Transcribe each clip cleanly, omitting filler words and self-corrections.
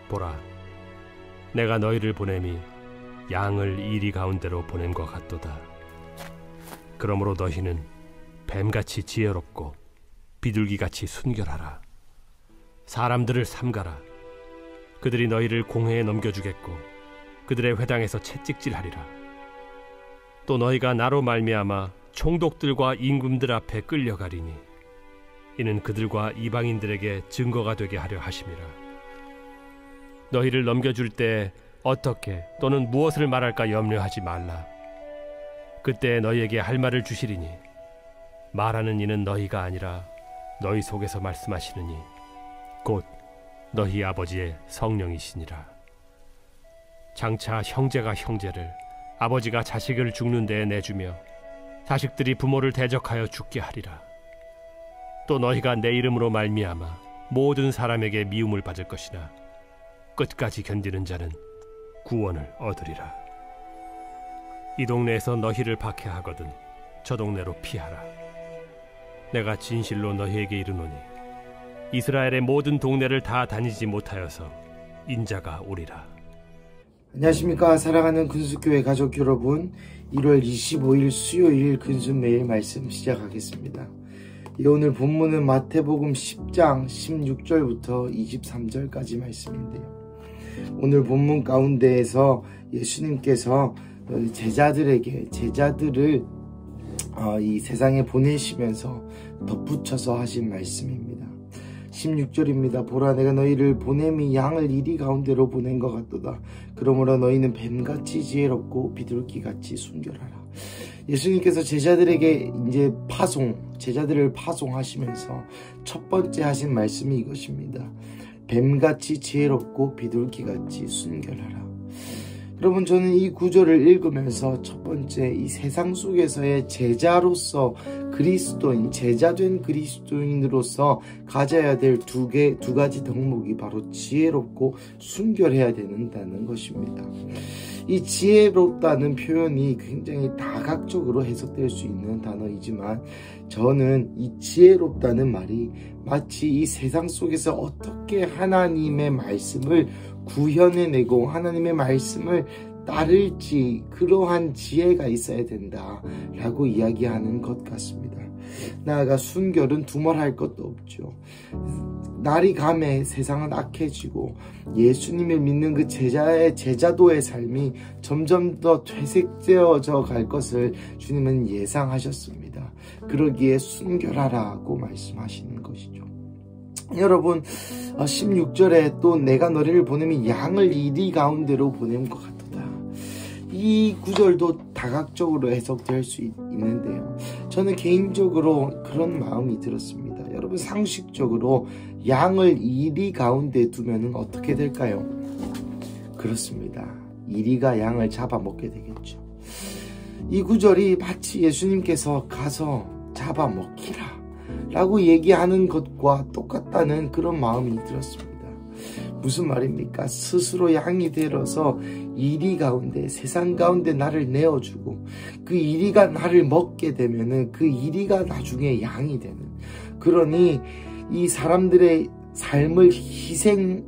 보라, 내가 너희를 보냄이 양을 이리 가운데로 보냄과 같도다. 그러므로 너희는 뱀같이 지혜롭고 비둘기같이 순결하라. 사람들을 삼가라. 그들이 너희를 공회에 넘겨주겠고 그들의 회당에서 채찍질하리라. 또 너희가 나로 말미암아 총독들과 임금들 앞에 끌려가리니 이는 그들과 이방인들에게 증거가 되게 하려 하심이라. 너희를 넘겨줄 때 어떻게 또는 무엇을 말할까 염려하지 말라. 그때 너희에게 할 말을 주시리니 말하는 이는 너희가 아니라 너희 속에서 말씀하시느니 곧 너희 아버지의 성령이시니라. 장차 형제가 형제를, 아버지가 자식을 죽는 데에 내주며 자식들이 부모를 대적하여 죽게 하리라. 또 너희가 내 이름으로 말미암아 모든 사람에게 미움을 받을 것이나 끝까지 견디는 자는 구원을 얻으리라. 이 동네에서 너희를 박해하거든 저 동네로 피하라. 내가 진실로 너희에게 이르노니 이스라엘의 모든 동네를 다 다니지 못하여서 인자가 오리라. 안녕하십니까, 사랑하는 근수교회 가족 여러분. 1월 25일 수요일 근수 매일 말씀 시작하겠습니다. 오늘 본문은 마태복음 10장 16절부터 23절까지 말씀인데요. 오늘 본문 가운데에서 예수님께서 제자들을 이 세상에 보내시면서 덧붙여서 하신 말씀입니다. 16절입니다. 보라, 내가 너희를 보냄이 양을 이리 가운데로 보낸 것 같도다. 그러므로 너희는 뱀같이 지혜롭고 비둘기같이 순결하라. 예수님께서 제자들에게 이제 제자들을 파송하시면서 첫 번째 하신 말씀이 이것입니다. 뱀같이 지혜롭고 비둘기같이 순결하라. 여러분, 저는 이 구절을 읽으면서 첫 번째 이 세상 속에서의 제자로서 그리스도인, 제자된 그리스도인으로서 가져야 될 두 가지 덕목이 바로 지혜롭고 순결해야 된다는 것입니다. 이 지혜롭다는 표현이 굉장히 다각적으로 해석될 수 있는 단어이지만 저는 이 지혜롭다는 말이 마치 이 세상 속에서 어떻게 하나님의 말씀을 구현해내고 하나님의 말씀을 따를지 그러한 지혜가 있어야 된다라고 이야기하는 것 같습니다. 나아가 순결은 두말할 것도 없죠. 날이 감에 세상은 악해지고 예수님을 믿는 그 제자도의 삶이 점점 더 퇴색되어져 갈 것을 주님은 예상하셨습니다. 그러기에 순결하라고 말씀하시는 것이죠. 여러분, 16절에 또 내가 너희를 보내면 양을 이리 가운데로 보낸 것 같도다. 이 구절도 다각적으로 해석될 수 있는데요. 저는 개인적으로 그런 마음이 들었습니다. 여러분, 상식적으로 양을 이리 가운데 두면 어떻게 될까요? 그렇습니다. 이리가 양을 잡아먹게 되겠죠. 이 구절이 마치 예수님께서 가서 잡아먹히라 라고 얘기하는 것과 똑같다는 그런 마음이 들었습니다. 무슨 말입니까? 스스로 양이 되어서 이리 가운데, 세상 가운데 나를 내어주고 그 이리가 나를 먹게 되면은 그 이리가 나중에 양이 되는, 그러니 이 사람들의 삶을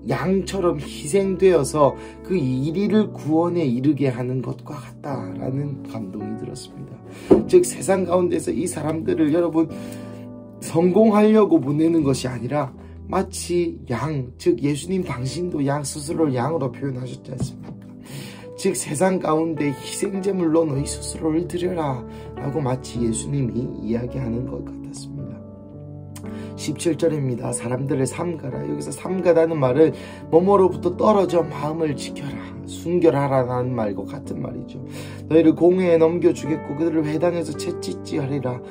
양처럼 희생되어서 그 이리를 구원에 이르게 하는 것과 같다라는 감동이 들었습니다. 즉, 세상 가운데서 이 사람들을 여러분 성공하려고 보내는 것이 아니라 마치 양, 즉 예수님 당신도 양 스스로를 양으로 표현하셨지 않습니까? 즉 세상 가운데 희생제물로 너희 스스로를 드려라 라고 마치 예수님이 이야기하는 것 같았습니다. 17절입니다. 사람들을 삼가라. 여기서 삼가다는 말은 뭐뭐로부터 떨어져 마음을 지켜라, 순결하라는 말과 같은 말이죠. 너희를 공회에 넘겨주겠고 그들을 회당에서 채찍질하리라.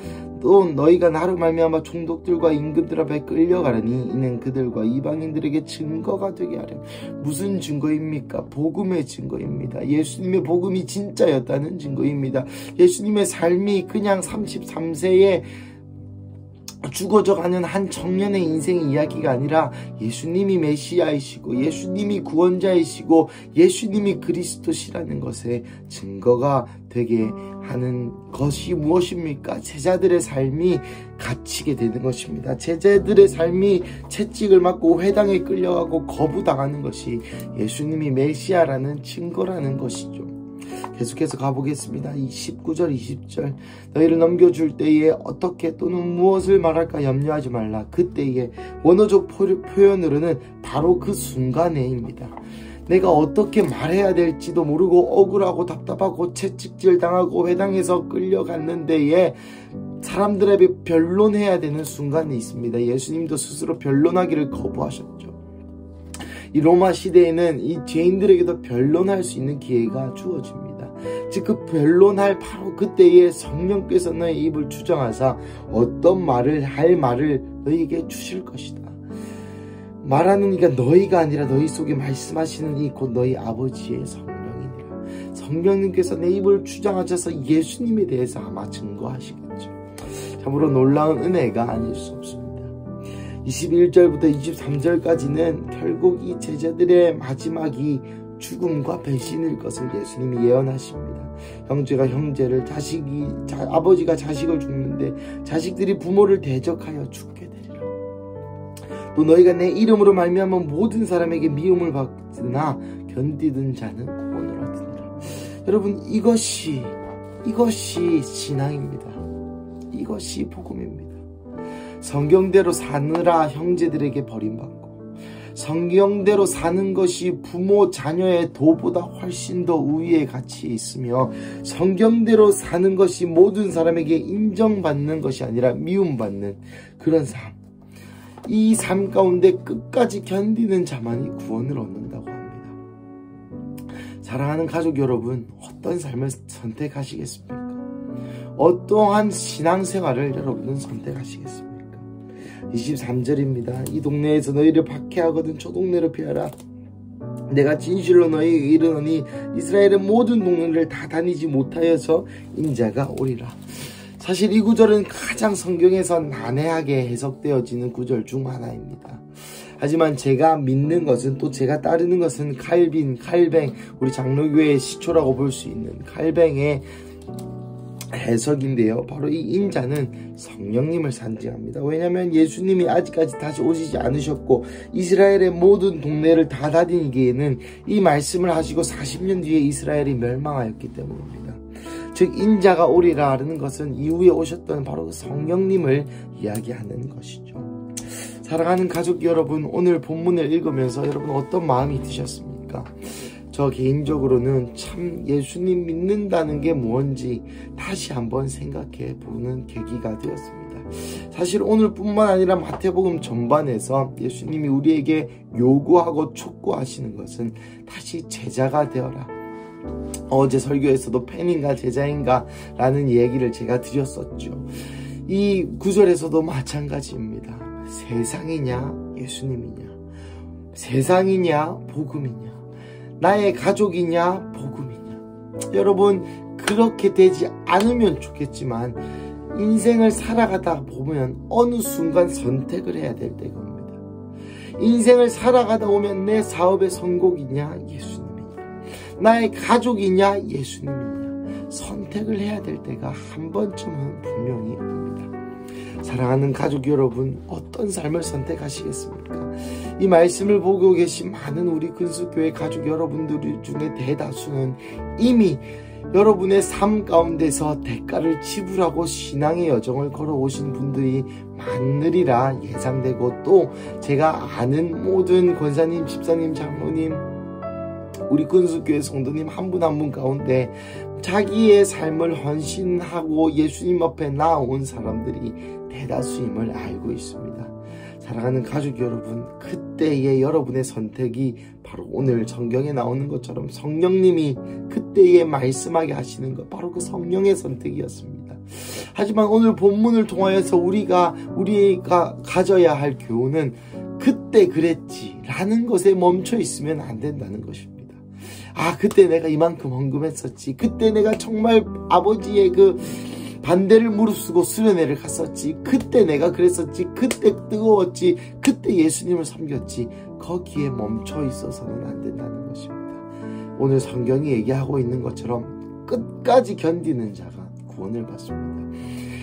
또 너희가 나로 말미암아 총독들과 임금들 앞에 끌려가려니 이는 그들과 이방인들에게 증거가 되게 하려. 무슨 증거입니까? 복음의 증거입니다. 예수님의 복음이 진짜였다는 증거입니다. 예수님의 삶이 그냥 33세에 죽어져가는 한 청년의 인생의 이야기가 아니라 예수님이 메시아이시고 예수님이 구원자이시고 예수님이 그리스도시라는 것에 증거가 되게 하는 것이 무엇입니까? 제자들의 삶이 갇히게 되는 것입니다. 제자들의 삶이 채찍을 맞고 회당에 끌려가고 거부당하는 것이 예수님이 메시아라는 증거라는 것이죠. 계속해서 가보겠습니다. 19절 20절 너희를 넘겨줄 때에 어떻게 또는 무엇을 말할까 염려하지 말라. 그때에 원어적 표현으로는 바로 그 순간에입니다. 내가 어떻게 말해야 될지도 모르고 억울하고 답답하고 채찍질 당하고 회당에서 끌려갔는데에 사람들에게 변론해야 되는 순간이 있습니다. 예수님도 스스로 변론하기를 거부하셨죠. 이 로마 시대에는 이 죄인들에게도 변론할 수 있는 기회가 주어집니다. 즉 그 변론할 바로 그때에 성령께서 너의 입을 주장하사 어떤 말을 할 말을 너희에게 주실 것이다. 말하는 이가 너희가 아니라 너희 속에 말씀하시는 이 곧 너희 아버지의 성령이니라. 성령님께서 내 입을 주장하셔서 예수님에 대해서 아마 증거하시겠죠. 참으로 놀라운 은혜가 아닐 수 없습니다. 21절부터 23절까지는 결국 이 제자들의 마지막이 죽음과 배신일 것을 예수님이 예언하십니다. 형제가 형제를, 아버지가 자식을 죽는데 자식들이 부모를 대적하여 죽게 되리라. 또 너희가 내 이름으로 말미암아 모든 사람에게 미움을 받으나 견디는 자는 구원을 얻으리라. 여러분, 이것이 신앙입니다. 이것이 복음입니다. 성경대로 사느라 형제들에게 버림받고 성경대로 사는 것이 부모 자녀의 도보다 훨씬 더 우위의 가치에 있으며 성경대로 사는 것이 모든 사람에게 인정받는 것이 아니라 미움받는 그런 삶, 이 삶 가운데 끝까지 견디는 자만이 구원을 얻는다고 합니다. 사랑하는 가족 여러분, 어떤 삶을 선택하시겠습니까? 어떠한 신앙생활을 여러분은 선택하시겠습니까? 23절입니다. 이 동네에서 너희를 박해하거든 저 동네로 피하라. 내가 진실로 너희에게 이르노니 이스라엘의 모든 동네를 다 다니지 못하여서 인자가 오리라. 사실 이 구절은 가장 성경에서 난해하게 해석되어지는 구절 중 하나입니다. 하지만 제가 믿는 것은, 또 제가 따르는 것은 칼뱅, 우리 장로교회의 시초라고 볼 수 있는 칼뱅의 해석인데요. 바로 이 인자는 성령님을 상징합니다. 왜냐하면 예수님이 아직까지 다시 오시지 않으셨고 이스라엘의 모든 동네를 다 다니기에는 이 말씀을 하시고 40년 뒤에 이스라엘이 멸망하였기 때문입니다. 즉 인자가 오리라 하는 것은 이후에 오셨던 바로 그 성령님을 이야기하는 것이죠. 사랑하는 가족 여러분, 오늘 본문을 읽으면서 여러분 어떤 마음이 드셨습니까? 저 개인적으로는 참 예수님 믿는다는 게 뭔지 다시 한번 생각해 보는 계기가 되었습니다. 사실 오늘뿐만 아니라 마태복음 전반에서 예수님이 우리에게 요구하고 촉구하시는 것은 다시 제자가 되어라. 어제 설교에서도 팬인가 제자인가 라는 얘기를 제가 드렸었죠. 이 구절에서도 마찬가지입니다. 세상이냐 예수님이냐, 세상이냐 복음이냐, 나의 가족이냐 복음이냐. 여러분, 그렇게 되지 않으면 좋겠지만 인생을 살아가다 보면 어느 순간 선택을 해야 될 때가 옵니다. 인생을 살아가다 보면 내 사업의 선곡이냐 예수님이냐, 나의 가족이냐 예수님이냐, 선택을 해야 될 때가 한 번쯤은 분명히 옵니다. 사랑하는 가족 여러분, 어떤 삶을 선택하시겠습니까? 이 말씀을 보고 계신 많은 우리 근수교회 가족 여러분들 중에 대다수는 이미 여러분의 삶 가운데서 대가를 지불하고 신앙의 여정을 걸어오신 분들이 많으리라 예상되고, 또 제가 아는 모든 권사님, 집사님, 장로님, 우리 근수교회 성도님 한 분 한 분 가운데 자기의 삶을 헌신하고 예수님 앞에 나온 사람들이 대다수임을 알고 있습니다. 사랑하는 가족 여러분, 그때의 여러분의 선택이 바로 오늘 성경에 나오는 것처럼 성령님이 그때에 말씀하게 하시는 것, 바로 그 성령의 선택이었습니다. 하지만 오늘 본문을 통하여서 우리가 가져야 할 교훈은 그때 그랬지 라는 것에 멈춰 있으면 안 된다는 것입니다. 아, 그때 내가 이만큼 헌금했었지, 그때 내가 정말 아버지의 그 반대를 무릅쓰고 수련회를 갔었지, 그때 내가 그랬었지, 그때 뜨거웠지, 그때 예수님을 섬겼지, 거기에 멈춰 있어서는 안 된다는 것입니다. 오늘 성경이 얘기하고 있는 것처럼 끝까지 견디는 자가 구원을 받습니다.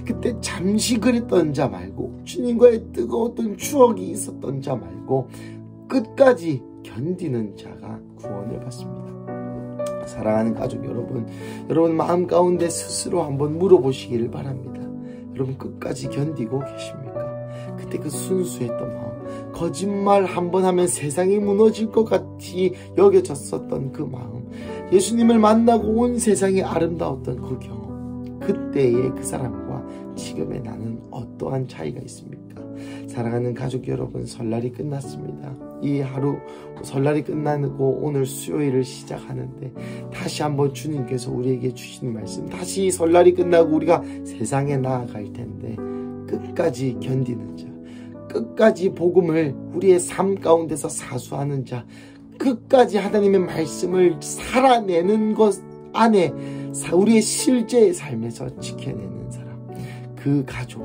그때 잠시 그랬던 자 말고, 주님과의 뜨거웠던 추억이 있었던 자 말고 끝까지 견디는 자가 구원을 받습니다. 사랑하는 가족 여러분, 여러분 마음 가운데 스스로 한번 물어보시기를 바랍니다. 여러분 끝까지 견디고 계십니까? 그때 그 순수했던 마음, 거짓말 한번 하면 세상이 무너질 것 같이 여겨졌었던 그 마음, 예수님을 만나고 온 세상이 아름다웠던 그 경험, 그때의 그 사람과 지금의 나는 어떠한 차이가 있습니까? 사랑하는 가족 여러분, 설날이 끝났습니다. 이 하루 설날이 끝나고 오늘 수요일을 시작하는데 다시 한번 주님께서 우리에게 주신 말씀, 다시 설날이 끝나고 우리가 세상에 나아갈 텐데 끝까지 견디는 자, 끝까지 복음을 우리의 삶 가운데서 사수하는 자, 끝까지 하나님의 말씀을 살아내는 것 안에 우리의 실제의 삶에서 지켜내는 사람, 그 가족,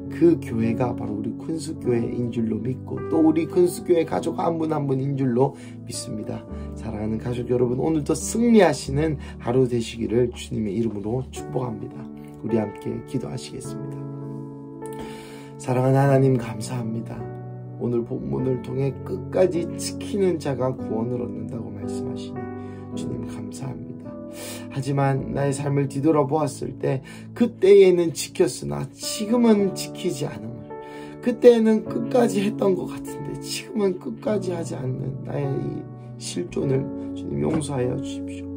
그 교회가 바로 우리 큰수교회인 줄로 믿고 또 우리 큰수교회 가족 한 분 한 분인 줄로 믿습니다. 사랑하는 가족 여러분, 오늘도 승리하시는 하루 되시기를 주님의 이름으로 축복합니다. 우리 함께 기도하시겠습니다. 사랑하는 하나님, 감사합니다. 오늘 본문을 통해 끝까지 지키는 자가 구원을 얻는다고 말씀하시니 주님 감사합니다. 하지만 나의 삶을 뒤돌아보았을 때 그때에는 지켰으나 지금은 지키지 않음을, 그때에는 끝까지 했던 것 같은데 지금은 끝까지 하지 않는 나의 이 실존을 주님 용서하여 주십시오.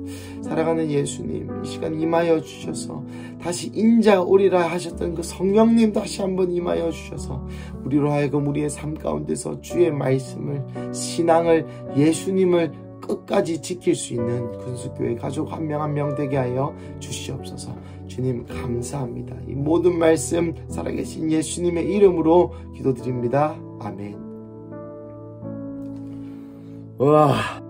사랑하는 예수님, 이 시간 임하여 주셔서 다시 인자가 오리라 하셨던 그 성령님 다시 한번 임하여 주셔서 우리로 하여금 우리의 삶 가운데서 주의 말씀을, 신앙을, 예수님을 끝까지 지킬 수 있는 근수교회 가족 한 명 한 명 되게 하여 주시옵소서. 주님 감사합니다. 이 모든 말씀 살아계신 예수님의 이름으로 기도드립니다. 아멘. 와.